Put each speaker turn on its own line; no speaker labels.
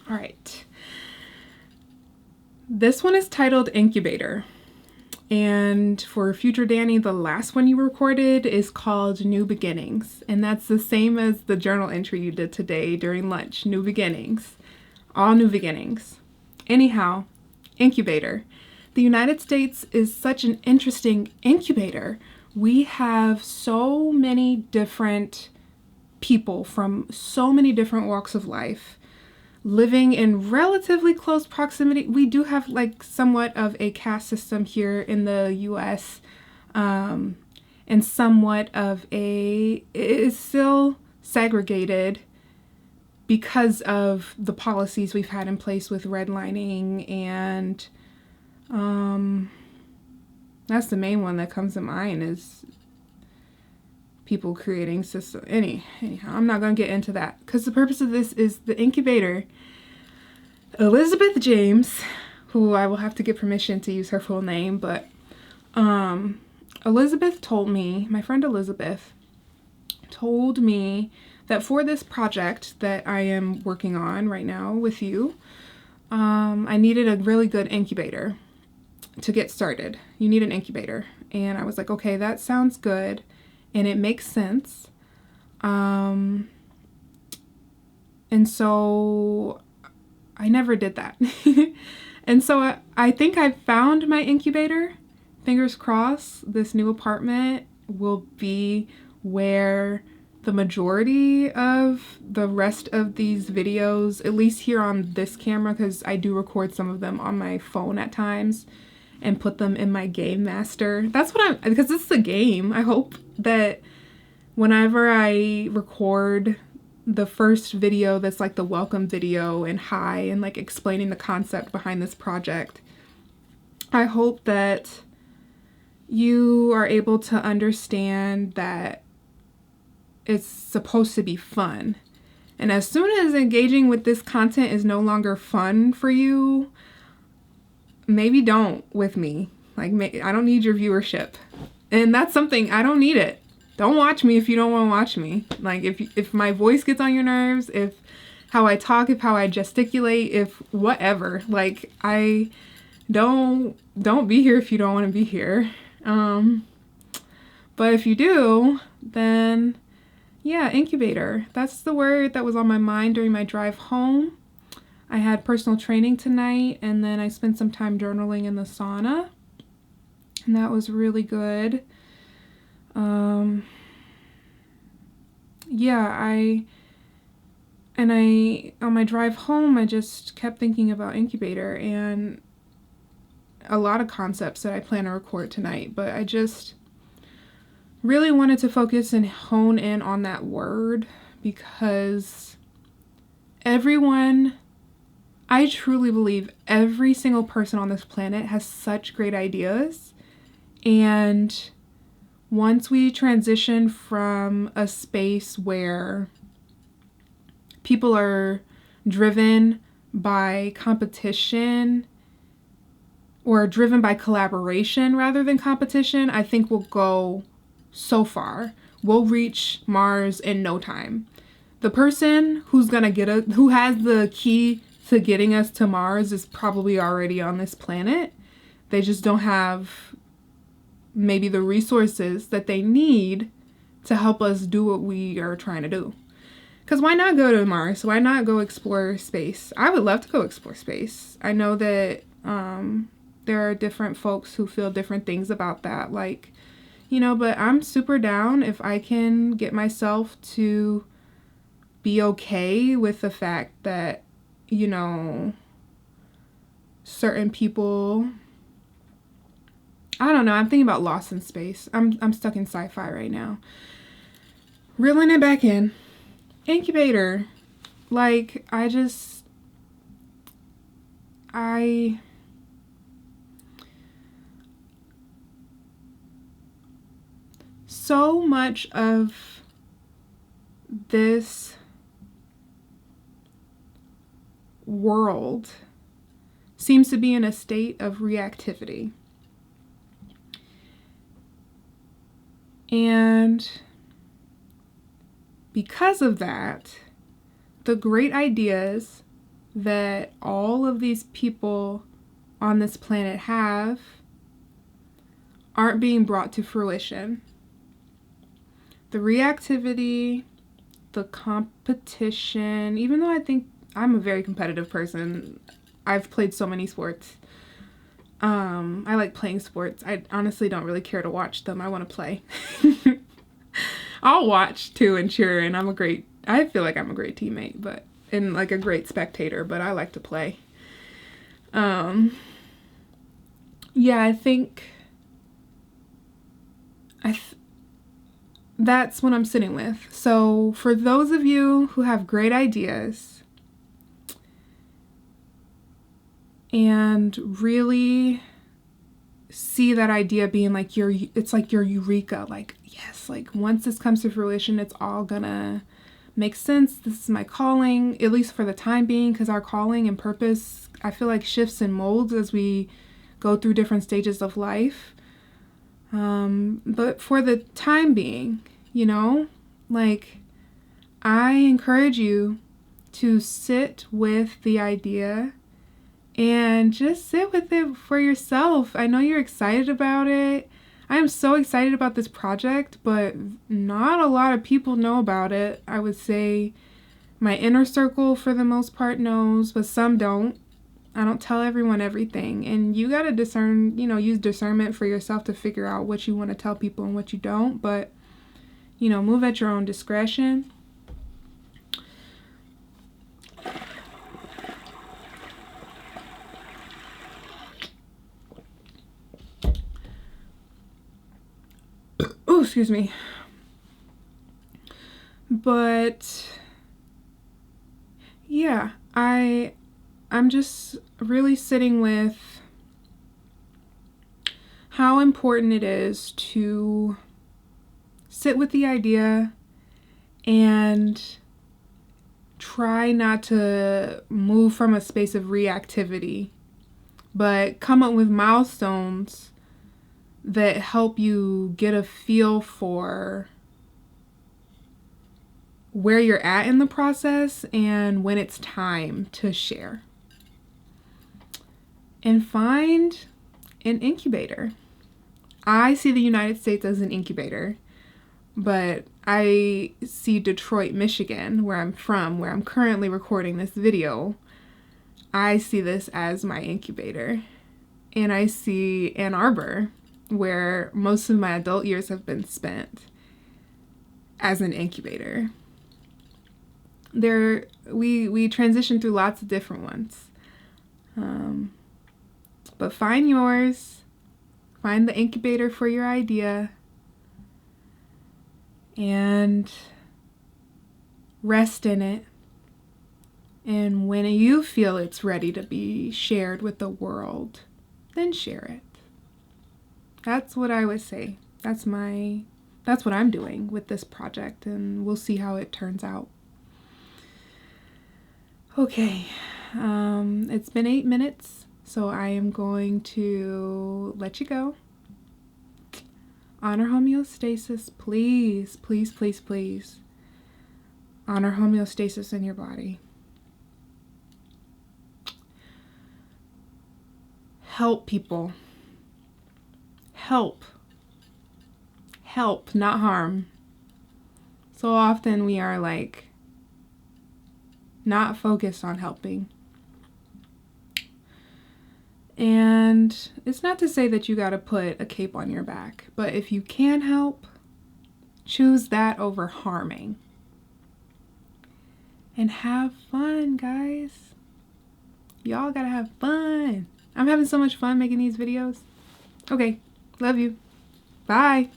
All right. This one is titled Incubator. And for Future Danny, the last one you recorded is called New Beginnings. And that's the same as the journal entry you did today during lunch. New beginnings. All new beginnings. Anyhow, incubator. The United States is such an interesting incubator. We have so many different people from so many different walks of life living in relatively close proximity. We do have like somewhat of a caste system here in the US, and somewhat of it is still segregated because of the policies we've had in place with redlining, and that's the main one that comes to mind is people creating system. Anyhow, I'm not going to get into that because the purpose of this is the incubator. Elizabeth James, who I will have to get permission to use her full name, but Elizabeth told me, my friend Elizabeth told me that for this project that I am working on right now with you, I needed a really good incubator to get started. You need an incubator. And I was like, okay, that sounds good. And it makes sense. And so I never did that. And so I think I found my incubator. Fingers crossed, this new apartment will be where the majority of the rest of these videos, at least here on this camera, because I do record some of them on my phone at times and put them in my game master. That's what because it's a game. I hope that whenever I record the first video that's like the welcome video and hi and like explaining the concept behind this project, I hope that you are able to understand that it's supposed to be fun. And as soon as engaging with this content is no longer fun for you, maybe don't with me. Like, I don't need your viewership. And that's something, I don't need it. Don't watch me if you don't want to watch me. Like, if my voice gets on your nerves, if how I talk, if how I gesticulate, if whatever. Like, I don't be here if you don't want to be here. But if you do, then yeah, incubator. That's the word that was on my mind during my drive home. I had personal training tonight, and then I spent some time journaling in the sauna, and that was really good. Yeah, on my drive home, I just kept thinking about incubator and a lot of concepts that I plan to record tonight, but I just really wanted to focus and hone in on that word because I truly believe every single person on this planet has such great ideas, and once we transition from a space where people are driven by competition or driven by collaboration rather than competition, I think we'll go so far. We'll reach Mars in no time. The person who has the key to getting us to Mars is probably already on this planet. They just don't have maybe the resources that they need to help us do what we are trying to do. Because why not go to Mars? Why not go explore space? I would love to go explore space. I know that there are different folks who feel different things about that. Like, but I'm super down if I can get myself to be okay with the fact that, certain people, I don't know, I'm thinking about Lost in Space. I'm stuck in sci-fi right now. Reeling it back in. Incubator. Like, so much of this world seems to be in a state of reactivity. And because of that, the great ideas that all of these people on this planet have aren't being brought to fruition. The reactivity, the competition, even though I think I'm a very competitive person, I've played so many sports. I like playing sports. I honestly don't really care to watch them. I want to play. I'll watch too and cheer, and I feel like I'm a great teammate, and like a great spectator, but I like to play. Yeah, I think that's what I'm sitting with. So for those of you who have great ideas and really see that idea being like it's like your eureka, like, yes, like once this comes to fruition, it's all gonna make sense. This is my calling, at least for the time being, because our calling and purpose, I feel like, shifts and molds as we go through different stages of life. But for the time being, like, I encourage you to sit with the idea and just sit with it for yourself. I know you're excited about it. I am so excited about this project, but not a lot of people know about it. I would say my inner circle, for the most part, knows, but some don't. I don't tell everyone everything. And you got to discern, use discernment for yourself to figure out what you want to tell people and what you don't. But, move at your own discretion. Oh, excuse me. But yeah, I'm just really sitting with how important it is to sit with the idea and try not to move from a space of reactivity, but come up with milestones that help you get a feel for where you're at in the process and when it's time to share. And find an incubator. I see the United States as an incubator, but I see Detroit, Michigan, where I'm from, where I'm currently recording this video. I see this as my incubator. And I see Ann Arbor, where most of my adult years have been spent, as an incubator. We transition through lots of different ones. But find yours, find the incubator for your idea, and rest in it. And when you feel it's ready to be shared with the world, then share it. That's what I would say. That's what I'm doing with this project, and we'll see how it turns out. Okay, it's been 8 minutes, so I am going to let you go. Honor homeostasis, please, please, please, please. Honor homeostasis in your body. Help people. Help, not harm. So often we are like not focused on helping. And it's not to say that you got to put a cape on your back, but if you can help, choose that over harming. And have fun, guys. Y'all gotta have fun. I'm having so much fun making these videos. Okay, love you. Bye.